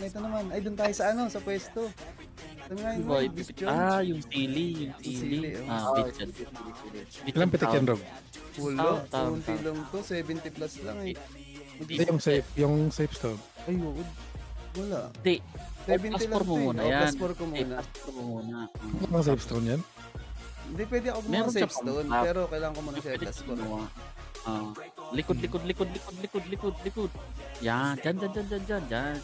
Ito naman. Ay, doon tayo sa ano, sa pwesto. Ito nga yun, Boy, Bistion. yung sili, sili, oh. bitchan. Ilang pitik yan, Rob? Wala, Tawag, kunti lang to, 70 plus lang eh. Hindi, yung safe stone. Ay, wala. Hindi. 70 Plus lang 4 mo to eh. muna Oh, yan. plus 4 ko muna. Plus 4 mo muna. Ano safe stone yan? Hindi, pwede ako gumawa Meron ng siya safe stone, pang- pero kailangan ko muna siya Pwede plus 4. gumawa. Likod. Yan, dyan.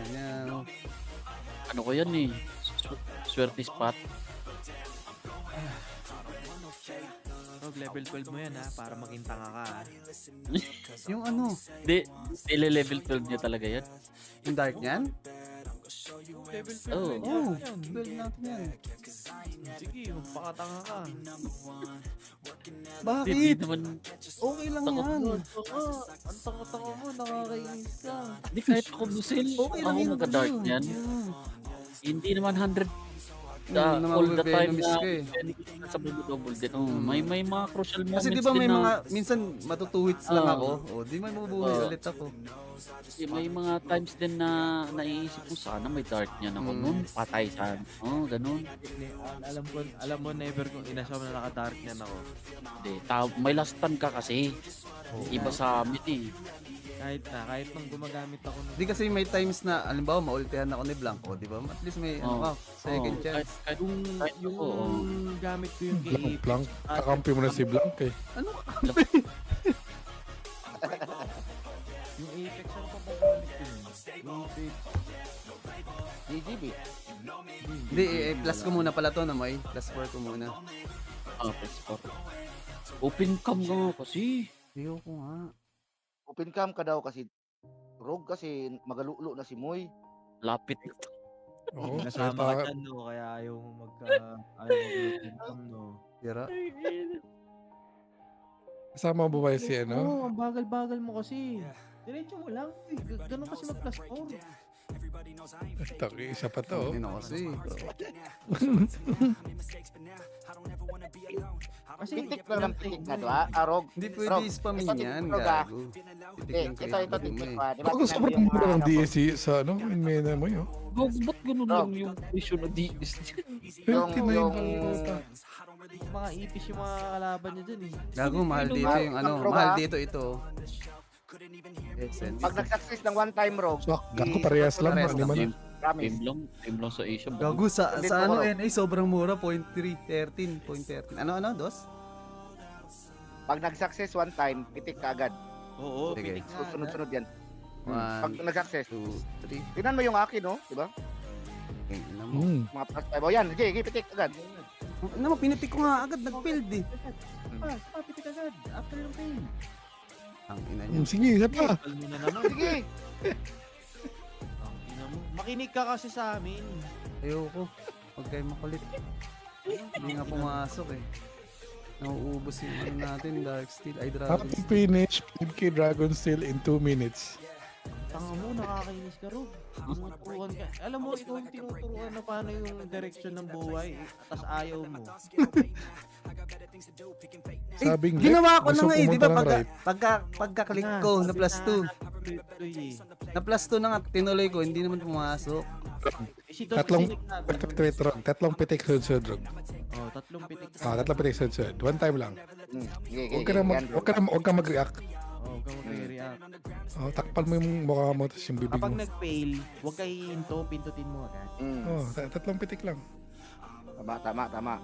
Nyaw. Ano ko yan eh. Swerte spot. Rob, level 12 mo yan ha, para maging tanga ka ha. Yung ano, Hindi, level 12 niya talaga yan. yung dark niyan? Level 12 Oo. yan. Oo, 12 natin yan. Sige, magpakatanga ka. Hindi Bakit? naman, Okay lang Takot yan. Ang tanga-tanga mo, nakakainis ka. hindi kahit ako busil. Okay lang Ako yun. nag-dark Ano? yan. Hindi naman 100 naman all the time venomous na ka eh. sa double din. Oh, may mga crucial moments Kasi di ba may din na- mga, minsan matutuwits lang Oo. ako. O, di may mabubuhay Oo. ulit ako. May mga times din na naiisip ko sana may dark niyan ako noon. Patay sana. Oh, ganun. Alam mo, never ko inasama na naka-dark yan ako. Hindi, may last stand ka kasi. Iba sa amin eh. Kahit nung gumagamit ako nung... Di kasi may times na, alimbawa, maultihan ako ni Blanco, di ba? At least may, ano Oo. ka, second Oo, chance. kahit Yung oo. gamit ko yung Blank, kay Blanc. Kakampi mo na si Blanc eh. Ano? Yung Apex, ano pa ba gamit ko yun? Yung Apex. GGB. Hindi, plus ko muna pala to na may. Plus 4 ko muna. Press 4. Open cam nga kasi. Ayoko nga. Open cam ka daw kasi Rogue kasi magalulo na si Moy. Lapit. Oo, Nasama ka dyan, no? Kaya ayaw mo mag-open no? Tira. kasama mo ba si ano? Oo, ang bagal-bagal mo kasi. Diretso mo lang. Ganun kasi mag-plus 4. Taki, isa pa to. Hindi na kasi. Kasi Pitik lang ng pitik na to ha, Rogue. Hindi pwede Rogue, ispamin ito, yan, Rogue, ah. gago. Ito, titik pa. Di ba Ako sobrang sinabi yung mura ng ano ko? DSC sa ano, in mena mo yun. Ba't ganun lang yung issue na DS? Yung 29 yung mga ipis yung mga kalaban niya dyan eh. Gago, mahal dito yung ano. Rogue, Mahal ah. dito ito. Essence. pag nag-success ng one time Rogue. So, gago parehas lang. Parehas Ano man. Promise. Time lang sa Asia. Gago, sa Hindi ano po, NA, sobrang mura. 0.3, 13. Ano, dos? Pag nag-success one time, pitik ka agad. Oo, Sige. pitik na. Sunod-sunod yan. Pag 1, nag-success. 2, 3. Tingnan mo yung akin, no? Di ba? Ano mo? Mga plus 5. O yan, sige, pitik agad. Ano mo, pinitik ko nga agad. Nag-build eh. Pitik agad. After yung pain. Ang ina niya. Sige, isa pa. Alam mo na naman. Sige. Ang ina mo. Makinig ka kasi sa amin. Ayoko. Huwag kayo makulit. Hindi nga pumasok eh. Nauubos yung ano natin, Dark Steel. Ay, How Dragon to Steel. finish 5k Dragon Steel in 2 minutes. Tanga mo, nakakainis ka, Rob. Tinuturuan ka. Alam mo, ikaw yung tinuturuan na paano yung direction ng buhay. Tas ayaw mo. Sabing Ginawa ko na gusto nga eh, di ba? pumunta ng right. Pagka-click ko na plus 2. Tuloy eh. Na plus 2 na nga, tinuloy ko, hindi naman pumasok. Si Dos Tatlong, kasi naglaban. wait, Ron. Tatlong pitik sunod-sunod, Ron. Oh, tatlong pitik. Tatlong pitik sunod-sunod. One time lang. Sige, Huwag ka na huwag ka mag-react. Oh, huwag kang mag-react. Oh, takpal mo yung mukha mo tapos yung bibig Kapag mo. nag-fail, huwag kayo hihinto, pindutin mo agad. Oh, tatlong pitik lang. Tama.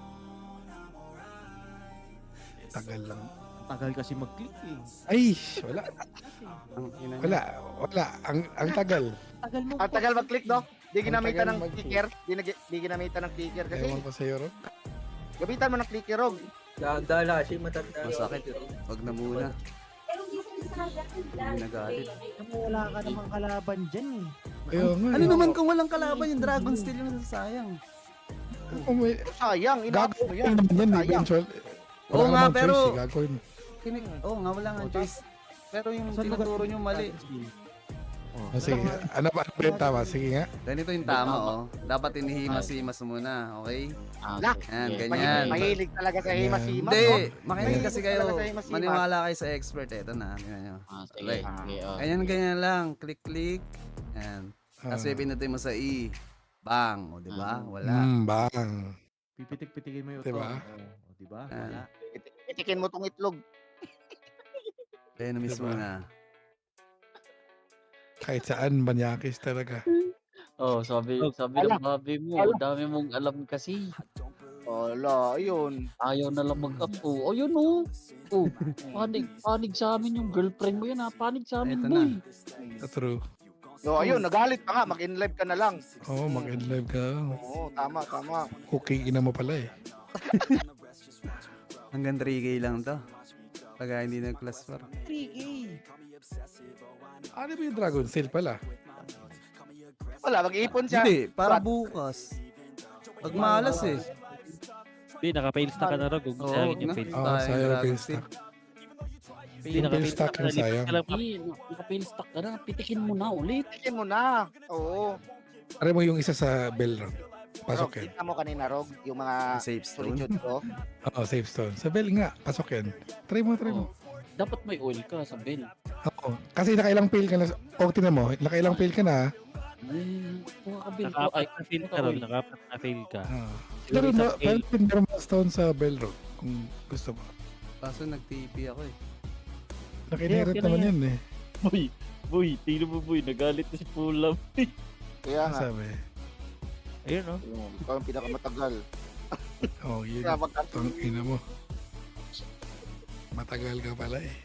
Tagal lang. Ang tagal kasi mag-click eh. Ay, wala. Ang ina niya. Wala. Ang tagal. Tagal mo. Ang tagal mag-click, no? Di ginamitan tagal ng mag-click. clicker. Di ginamitan ng clicker kasi. Ewan ko sa'yo, Ron. Gamitan mo ng clicker, Rogue. Dala kasi matanda. Masakit. Huwag na muna. Hindi nagalit. Namu, wala ka namang kalaban dyan eh. Ayaw nga. Ano naman kung walang kalaban yung Dragon Steel yung nasasayang? Oh, may, Sayang, inaabot mo yan. naman yan, Sayang. eventual. Oo nga, namang pero- choice, eh, gagawin. Oo nga, wala nga choice. Pero yung tinuturo nyo mali. O sige, ano ba yung tama? Sige nga. Ganito yung tama, oh. Dapat inihimas-himas muna, okay? Lah, Yan, sige. ganyan. Mahilig talaga sa Ganyan. himas-himas. Hindi, no? makinig Mahilig kasi talaga kayo. sa himas-himas. Maniwala kayo sa expert. Ito na, tingnan nyo. Sige, Okay. sige. Oh. Ganyan lang. Click-click. Yan. Tapos pinutin mo sa E. Bang. O, di ba? Wala. Bang. Pipitik-pitikin mo yung Diba? O, diba? Ah. Wala. Itikin mo tong itlog. Kaya na mismo Diba? na. Kahit saan, banyakis talaga. Oh, sabi Ala. ng babi mo, Ala. dami mong alam kasi. Wala, ayun. Ayaw na lang mag-up. Oh, ayun oh. Oh, panig sa amin yung girlfriend mo yan ha. Panig sa amin, Eto boy. True. No, ayun, nagalit pa nga. Mag-in-live ka na lang. Oo, mag-end live ka. Oo, tama. Okay, ina mo pala eh. Hanggang 3K lang to. Pag hindi nag-class 4. 3K. Ano ba yung Dragon Steel pala? Wala, mag-iipon siya. Hindi, para bukas. Pag malas eh. Hindi, naka-fail stack ka na rin. Kung Oo, sayangin na. yung fail Oo, Tayong sayang Dragon fail Steel. stack. Hindi, Yung naka-fail fail stack yung sayang. Hindi, naka-fail stock ka na. Pitikin mo na ulit. Itikin mo na. Oo. Pare mo yung isa sa bell round. Rog, Pasok yan. kita mo kanina, Rog, yung mga Safe stone. solitude ko. Oo, safe stone. Sa bell nga, pasok yan. Try mo. Oh. Dapat may oil ka sa bell. Oo. Kasi nakailang fail ka na. O, tinan mo, nakailang fail ka na. Ay, kuha ka bell ko. Naka-apat Ay, na fail ka oil. ron. Naka-apat na fail ka. Pero Yung mo, isang fail. pwede thermal stone sa bell road. Kung gusto mo. Kaso nag-TP ako eh. Nakineret Okay na naman yan. yan eh. Boy, tingnan mo boy, nagalit na si Pulam. Kaya Ano nga, sabi? Ayun, no? ikaw ang pinakamatagal. Oh, yun. Kaya magkakaroon. Tang ina mo. Matagal ka pala eh.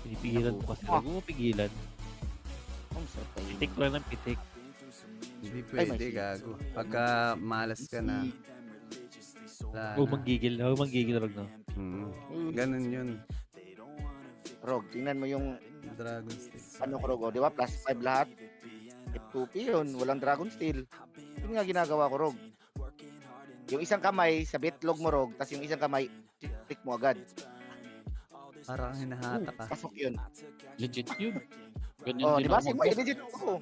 Pinipigilan mo kasi. Huwag mo pigilan. Ang sarap kayo. Pitik lang ng pitik. Hindi Ay, pwede, may- gago. Pagka malas ka na. Wala Huwag na. manggigil. Huwag manggigil, Rog, no? Ganun yun. Rog, tingnan mo yung Dragon Sticks. ano ko, Rog, oh, di ba? Plus 5 lahat. F2P yun, walang Dragon Steel. Yun nga ginagawa ko, Rog. Yung isang kamay sa bitlog mo, Rog, tas yung isang kamay, tick mo agad. Parang hinahatak ka. Pasok yun. Legit yun. Ganyan Oh, din di ba? ako Si Moy, legit ko.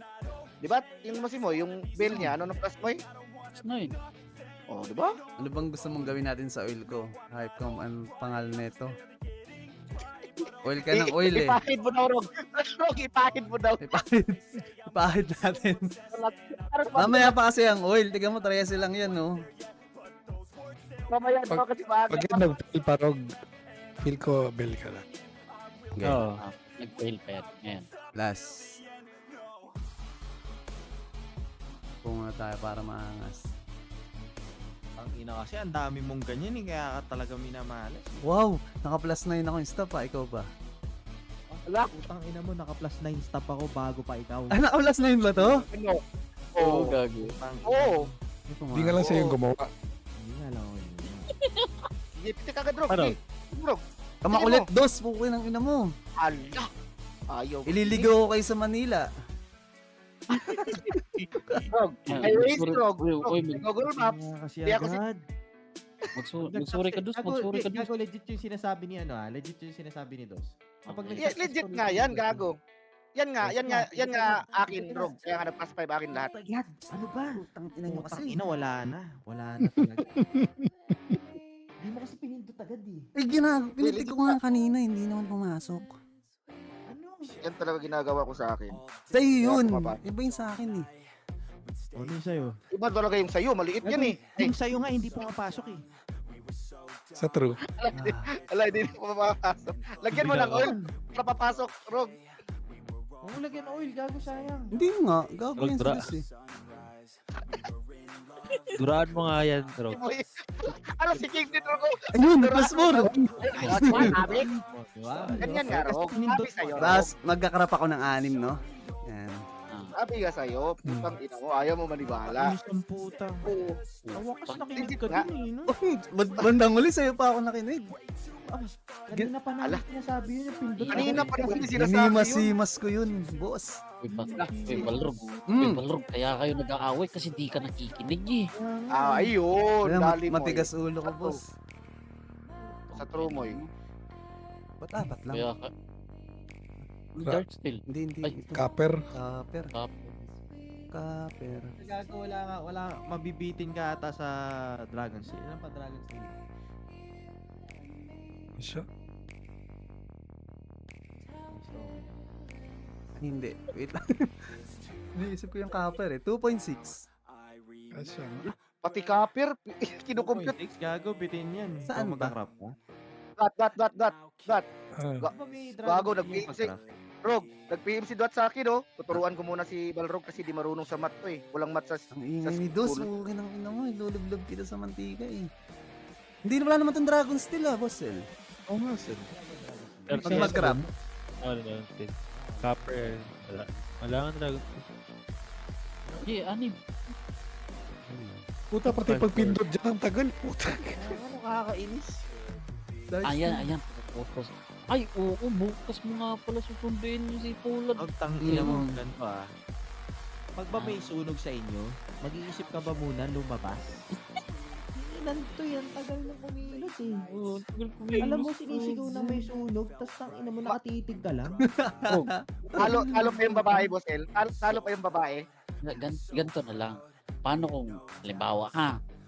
Di ba? Yung mo si Moy, yung bill niya, ano ng plus Moy? mag-9. Oh, di ba? Ano bang gusto mong gawin natin sa oil ko? Hype ko, anong pangalan nito? Oil ka ng oil eh. Ipahid mo daw, Rog. Rog, ipahid mo daw. Ipahid natin. Mamaya pa kasi ang oil. Tignan mo, 13 lang yan, no? Mamaya daw kasi maaga. Pag yan nag-fail parog, feel ko bell ka na. Okay. Oo. Nag-fail pa yan. Ayan. Last. Kung tayo para maangas. Ang ina kasi, ang dami mong ganyan eh. Kaya ka talaga minamalas. Wow! Naka plus 9 ako yung stop pa. Ikaw ba? Wala. Putang ina mo, naka plus 9 stop ako bago pa ikaw. Ah, naka plus 9 ba to? Ano? Oo, Oo. gago. Putang ina. Oo. Hindi nga lang sa'yo yung gumawa. Hindi nga lang ako yun. Sige, pitik agad, Rog. Ano? Sige. Rog, Kamakulit dos! Pukoy ng ina mo. ala. Ayaw. Ililigaw ko kayo sa Manila. Rog. Ah, Ay, wait, sorry. Rog. Uy, Rog, uy, mag- Google Maps. Kaya kasi Hindi ako si- agad. Magsuri ka dos, magsuri ka dos. Gago, legit yung sinasabi ni ano legit yung sinasabi ni Dos. Kapag Okay. Yeah, legit nga yan, gago. Yan nga akin, Rog. Kaya nga na-plus 5 akin lahat. Yan, ano ba? Putang ina nyo Putang kasi. ina, wala na talaga. Hindi mo kasi pinindot agad eh. Eh, pinitig ko nga kanina. Hindi naman pumasok. Ano? Yan talaga ginagawa ko sa akin. Sa'yo yun. Tumaba. Iba yung sa akin eh. Ano yung sa'yo? Iba talaga yung sa'yo, maliit yan eh. Ay, Yung sa'yo nga, hindi pumapasok eh. Sa true. ala, hindi na papapasok. Lagyan mo ng oil para papasok, Rog. Huwag mo lagyan oil, gago sayang. Hindi nga. Gago Wag yan dra. sila eh. Duraan mo nga yan, Rog. Ano si King din, Rog? Ayun, plus 4. Sabi, Diba? ganyan nga, Rog. Sabi sa'yo, Rog. Tapos, magkakarap ako ng 6, no? Yan. Sabi nga sa'yo, putang ina mo, ayaw mo maniwala. Ang puta. Oo. Awakas nakinig Legit ka nga. din eh, no? Bandang uli, sa'yo pa ako nakinig. Kanina pa namin sinasabi yun yung pindot. Kanina pa naman yung sinasabi yun. Hinimas-himas ko yun, boss. Uy, Balrog. Uy, Mm. Balrog. Kaya kayo nag-aaway kasi di ka nakikinig eh. Ah, ayun. Kaya Dali mo. matigas ulo ko, boss. Sa true mo Ba't apat lang? Kaya ka... Dark Steel. Hindi, Ay. ito. Copper. Copper. Copper. Gago, wala, mabibitin ka ata sa Dragon Steel. Ilan pa Dragon Steel? Siya. Hindi, wait lang. Iniisip ko yung copper eh. 2.6. Siya. Pati copper, kinukumpute. 2.6, gago, bitin yan. Saan Ikaw ba? magka-crop ka? Dot. Ah, Di ba may Gago, Dragon Steel yung nag-PMC. pag-craft? Rog, nag-PM si Dot sa akin, oh. Tuturuan ko muna si Balrog kasi di marunong sa math to eh. Walang math sa... Ang ingay Sa ni Dos, school. mukha ng ina mo, ilulublob kita sa mantika eh. Hindi na wala naman tong Dragon Steel ah, boss eh. oo nga, sir. Pag mag-crap. Ano na Steel. Copper. Wala. Wala nga Dragon Steel. Yeah, anib. Puta, pati pag pindot dyan, ang tagal. Puta. Ano, kakainis. Ayan. Bukas. Ay, oo, bukas mo nga pala susunduin yung si Poland. Ang tangina mo, Mm. ganito ah. Pag ba may sunog sa inyo, mag-iisip ka ba muna lumabas? Ilan to yan, tagal na kumilos eh. Oo, tagal ko Alam mo, sinisigaw na may sunog, tas tangina mo nakatitig ka lang. Talo pa yung babae, Boss El. Talo pa yung babae. Ganito na lang. Paano kung, halimbawa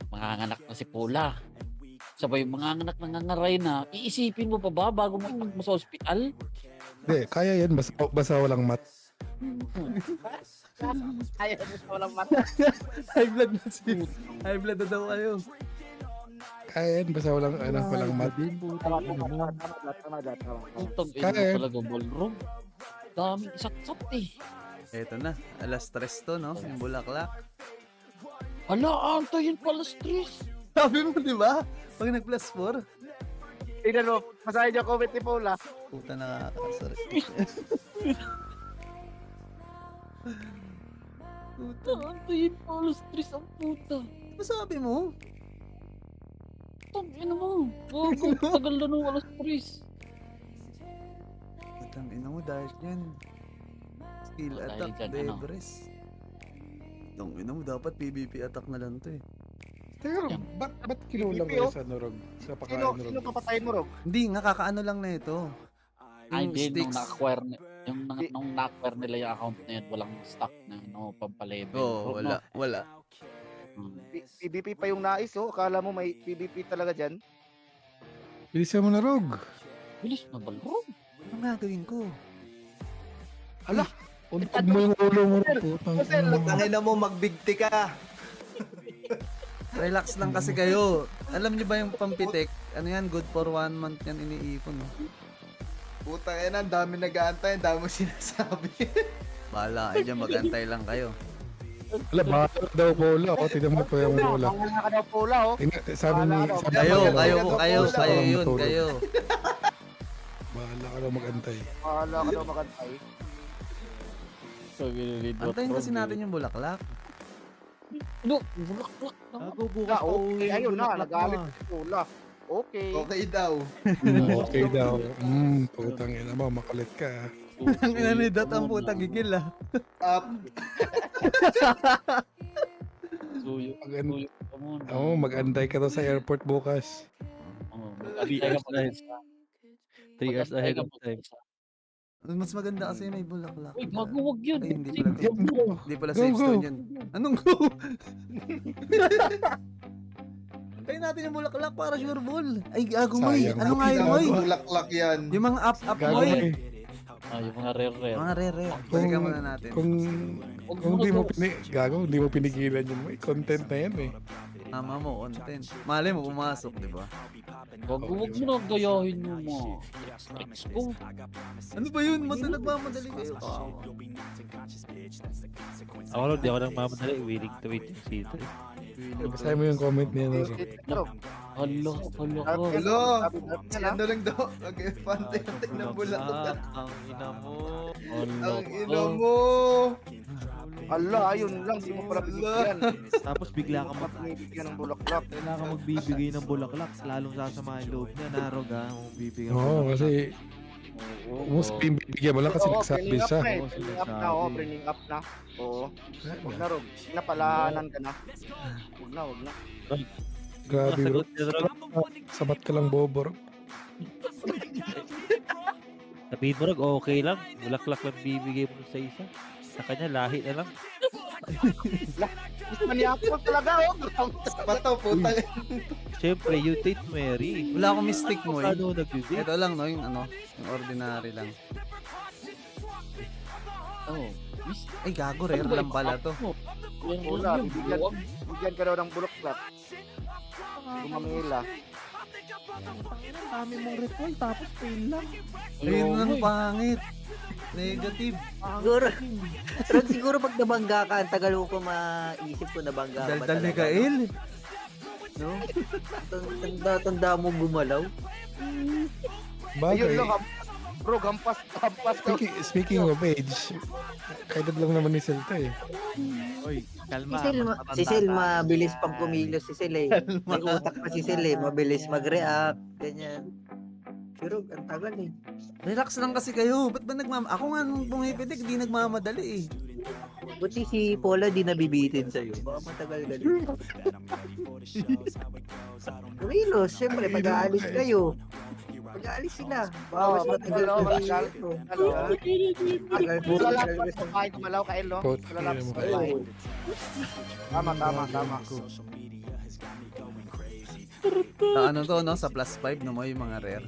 manganganak na si Pula. Sabay manganganak nangangaray na, iisipin mo pa ba bago mo itak mo sa ospital? Hindi, kaya yan. Basta walang mat. Ayaw mo sa walang mata. High blood na si... High blood na daw kayo. Kaya yan. Basta walang mat. Tama, Dot. Utang ina Kaya. mo talaga, ballroom. Daming isat-sat eh. Eto na, alas 3 to no, yung bulaklak. Hala, antayin pala stress. Sabi mo di ba? Pag nag plus 4, Tingnan mo, masahin niyo comment ni Paula. puta nakakasarap. Puta, Antayin pala stress ang puta. ano sabi mo? Utang ina mo. Bago, tagal na nung alas stress. Putang ina mo, dahil yan. Skill Dahil attack, dyan, ano? Debres. Putang ina mo, dapat PvP attack na lang to eh. Teka, ba't kinulang Pipi, oh. kayo sa Norog? Sa pakain Sino Norog? papatayin mo, Rog? Hindi, nga kakaano lang na ito. Ay, Yung hindi, nung sticks. na-acquire, nung na-acquire nila yung account na yun, walang stock na pampalevel. Oo, wala. PvP pa yung nais, oh. Akala mo may PvP talaga dyan. Bilisan mo na, Rog. Bilis na ballroom. Ano gagawin ko? Untog mo yung ulo mo, Rog. Putang ina mo. Tangina mo, magbigti ka. Relax lang kasi kayo. Alam niyo ba yung pampitik? Ano yan, good for 1 month yan iniipon. No? Putang ina, ang dami nag-aantay, ang dami mo sinasabi. Bahala kayo dyan, mag-antay lang kayo. Wala, baka daw bola. O, tignan mo ito yung bola. Wala ka daw, Paula, oh. Sabi ni... Kayo. Bahala ka daw mag-antay. Wala ka daw magantay. Antayin kasi natin yung bulaklak. No, bulaklak na. Gago, bukas pa Okay, uwi yung ayun na, bulaklak nagalit mo, ah. si Paula. Okay. Okay daw. Okay daw. Putang ina mo, makulit ka. Ang ina ni Dat ang putang gigil ah. Up. Suyo. Mag-antay Ka muna. mag-antay ka daw sa airport bukas. Oo, 3 hours ahead. 3 hours ahead of time. Mas maganda kasi may bulaklak. Uy, bago wag yun. Ay, hindi pala. Go! Hindi pala Go, safe go. stone yun. Anong go? Antayin natin yung bulaklak para sure ball. Ay, gago mo eh. Sayang. Ano nga yun mo eh? Bulaklak yan. Yung mga up Gago mo eh. eh. Yung mga rare. Mga rare. Balikan muna natin. Kung di mo pinigilan yun, may content na yan eh. Tama mo, content. Malay mo, pumasok, di ba? Wag mo na gayahin yung mga tricks ko. Ano ba yun? Nagmamadali kayo. Ako lang, di ako nang mamadali. Willing to wait yung season. Basahin mo yung comment niya na Rog. Hala. Hello. Si ano lang daw. Mag-fantay ng bulaklak. Ang ina mo. Ang ina mo. Ala, ayun lang, di mo pala bibigyan. Tapos bigla ka Bibigyan ng bulaklak. kailangan ka magbibigay ng bulaklak, lalong sasama yung loob niya, narog ha, magbibigay ng Oo, bulaklak. kasi most bibigyan mo lang kasi Oo, nagsabi bringing up siya. na eh. Oo, Bringing up na, sinasabi. oh, bringing up na. Oo. Huwag na, Rog. Napalahanan ka na. Huwag na. Grabe, Rog. Sagot niya, Rog. Sabat ka lang, bobo, Rog. Sabihin mo Rog, okay lang. Bulaklak lang bibigay mo sa isa. Sa kanya, lahi na lang. Mas maniacal talaga, oh. Pato, putang Siyempre, you take Mary. Wala akong mistake mo eh. Ano nag-date? Ito lang no, yung ordinary lang. Oh, miss. Ay gago, rare lang pala to. Yan Wala, lang yun. bigyan, Buwag. bigyan ka daw ng bulaklak. Gumamila. Ang dami mong repol, tapos fail lang. Ayun Ayaw ang mo eh. pangit. Negative. Siguro, Rod, siguro pag nabangga ka, ang tagal mo pa maisip ko nabangga ka ba Daldal ni talaga. Kael. No? Tanda mo gumalaw. Ayun Bagay. lang, bro, hampas daw. Speaking of age, kaedad lang naman ni Celta eh. Oy, kalma. Si Sil, mabilis pang kumilos si Sil eh. May utak pa si Sil eh, mabilis mag-react, ganyan. Pero ang tagal eh. Relax lang kasi kayo. Ba't ba ako nga nung pumipitik, di nagmamadali eh. Buti si Paula di nabibitin sa'yo. Baka matagal galing. Kumilos, syempre, pag-aalis kayo. Pag-aalis sila. Baka mas matagal Hello, pa Pascal. ito. Hello. Tagal po, Wala tagal lang gusto. sa bahay gumalaw, Kael, no? Coach, Wala lang kaya mo sa kayo. bahay. Tama. Sa ano to, no? Sa plus 5 no mo yung mga rare.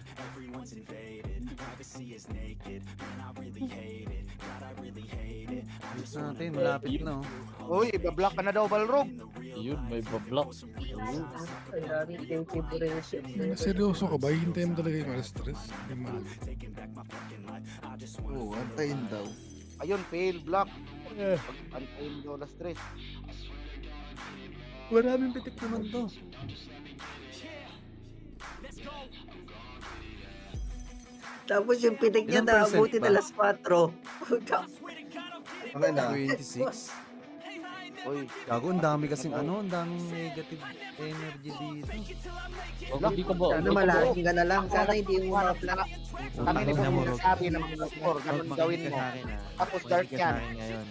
Ayos natin, malapit na. Oh. Uy, ibablock ka na daw, Balrog. Yun, may bablock. Seryoso ka ba? Hintayin mo talaga yung alas 3? Yung mahal. Oo, antayin daw. Ayun, fail, block. Antayin daw alas 3. Maraming pitik naman to. Tapos yung pitik niya Ilang na percent abutin ba? alas 4. Okay na. 26. Uy, Gago, ang dami kasing ang daming negative energy dito. Wag hindi ka ba? Sana malaging ka na lang. Sana hindi mo ma-flat. kami ni Tingnan mo, Bro Rog. sabi ng mga score, Rog, ganun makinig gawin ka mo. sa akin ah. Tapos Makinig dark ka sa yan. akin ngayon.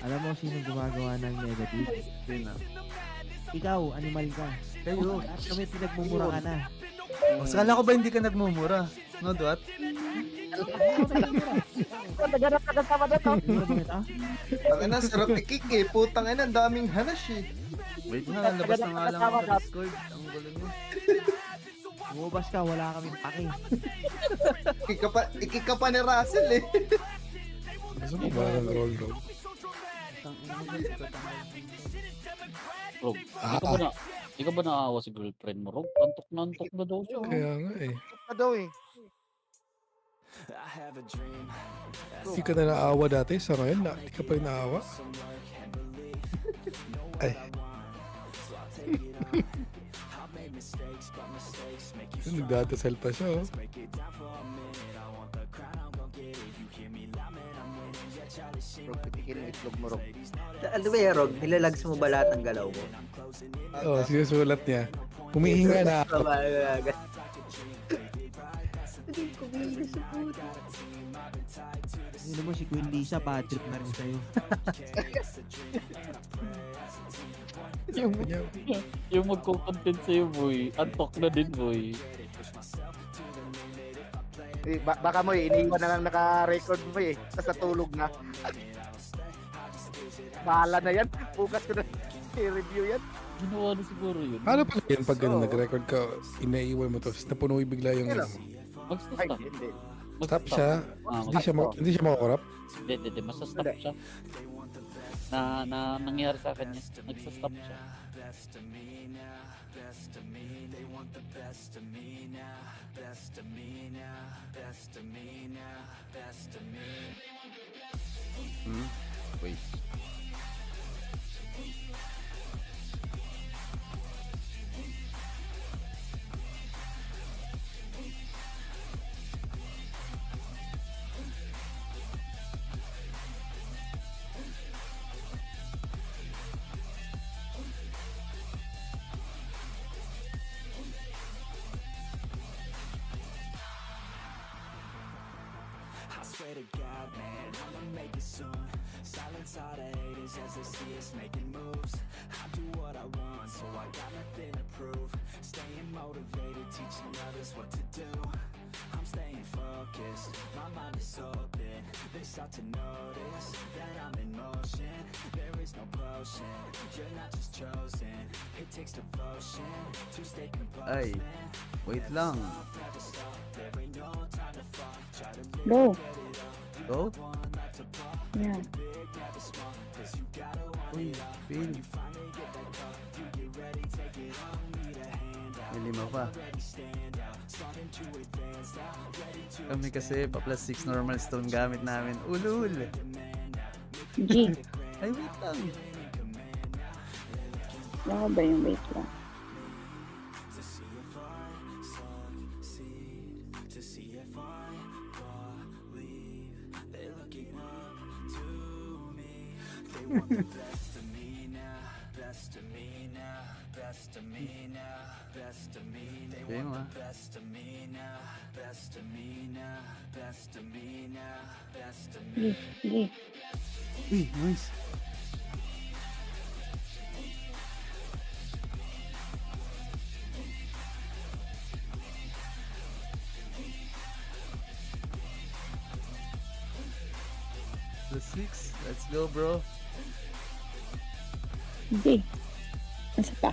Alam mo sino gumagawa ng negative? Yun na. Ikaw, animal ka. Kayo. At kami pinagmumura ka na. Oh, sakala ko ba hindi ka nagmumura? No, Duat? Siguro ba ito? Tangin na, sarap i-kick eh. Putang ina, ang daming hanash eh. Wait na, labas na nga lang ako sa Discord. Ang gulo nyo. Umubas ka, wala kaming pake. Ikik ka pa ni Russell eh. Gusto mo ba ng roll? Tang ina mo, guys, ito, Rog, di ka ba naawa si girlfriend mo, Rog? Antok na daw siya. Kaya nga eh. Na daw eh. Hindi ka na naawa dati sa ngayon. Hindi ka pa rin naawa. Ay. Nagdadasal pa siya oh. Rog, pitikin mo itlog mo, Rog. Ano ba yan, Rog? Nilalags mo ba lahat ng galaw mo? Oh, sinusulat niya. Humihinga na ako. Ano mo si Queen Lisa, bad trip na rin sa'yo. Yung magko-content sa'yo, boy. Antok na din, boy. Eh, baka mo eh, iniwan na lang naka-record mo eh. Tapos natulog na. Bahala na yan. Bukas ko na i-review yan. Ginawa na siguro yun. Paano pala yan pag ganun, Oo. nag-record ka, inaiwan mo to, tapos napunoy bigla yung Kailan? ano mo. Ay, Magsa-stop. hindi. Stop siya, hindi siya makakorap. Hindi. Masa-stop siya. Na nangyari sa akin yan. Nagsa-stop siya. Wait. Ay, wait lang. Go. Go? Yeah. Uy, fail. May 5 pa. Kami kasi pa plus 6 normal stone gamit namin. Ulul. G. Ay, wait lang. Baka ba yung wait lang? Okay mo ah. G. G. Uy, nice. The 6. Let's go, bro. G. Isa pa.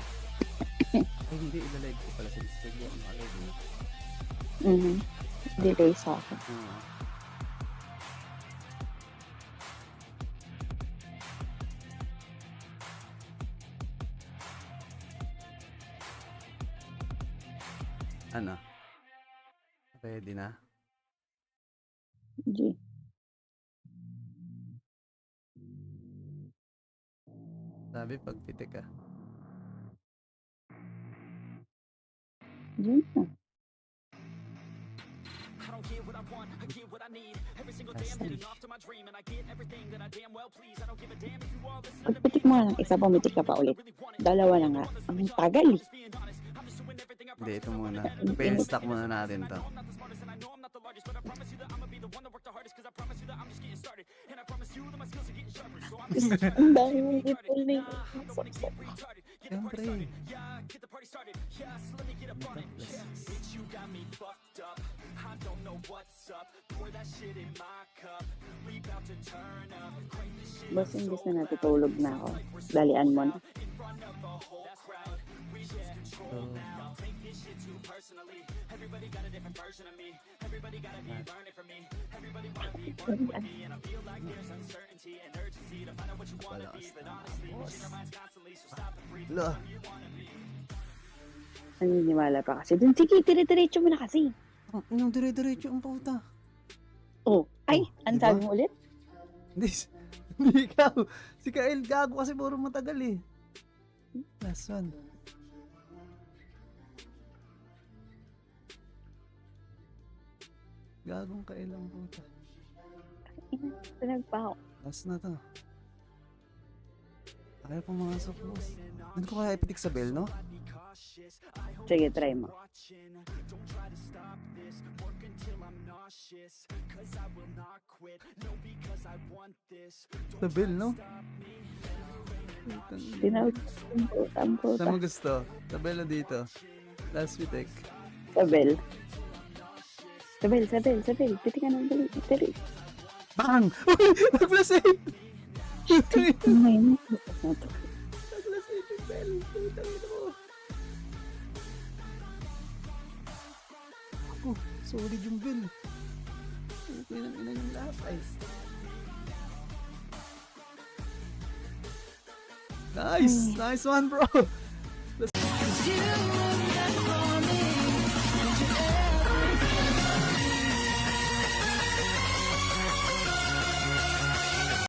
Ay, hindi. Ilalive ko pala sa Discord. Yung alive mo. Delay sa akin. Ano? Ready na? G. Sabi pagpitik ka. G na. Pagpitik mo nga ng isa, pumitik ka pa ulit. Dalawa na nga. Ang tagal eh. Hindi, ito muna. Fail stack muna natin to. Ang dami mong ipol na yun. Siyempre. Boss, imbis na natutulog na ako. Dalian mo na. Lo. Naniniwala pa kasi dun. Sige, dire-diretso mo na kasi. Anong dire-diretso ang puta? Oh, ay, ang diba? sabi mo ulit? Hindi, hindi ikaw. Si Kael gago kasi puro matagal eh. Last one. Gagong Kael ang puta. Pinagpa ako. Last na to. Ayaw pumasok, boss. Ano ko kaya ipitik sa bell, no? Sige, try mo. Sa bell, no? Tinawag ang puta. Saan mo gusto? Sa bell o dito? Last pitik. Sabel. Sabel, sabel, sabel. Pitikan ng dali. Dali. Bang! Uy! Nag-plus 8! Ngayon, gusto na to. Nag-plus 8 yung bell. Putang ina mo. Oh, solid yung bell. Okay nang ina yung lahat ay. Nice! Nice one, bro!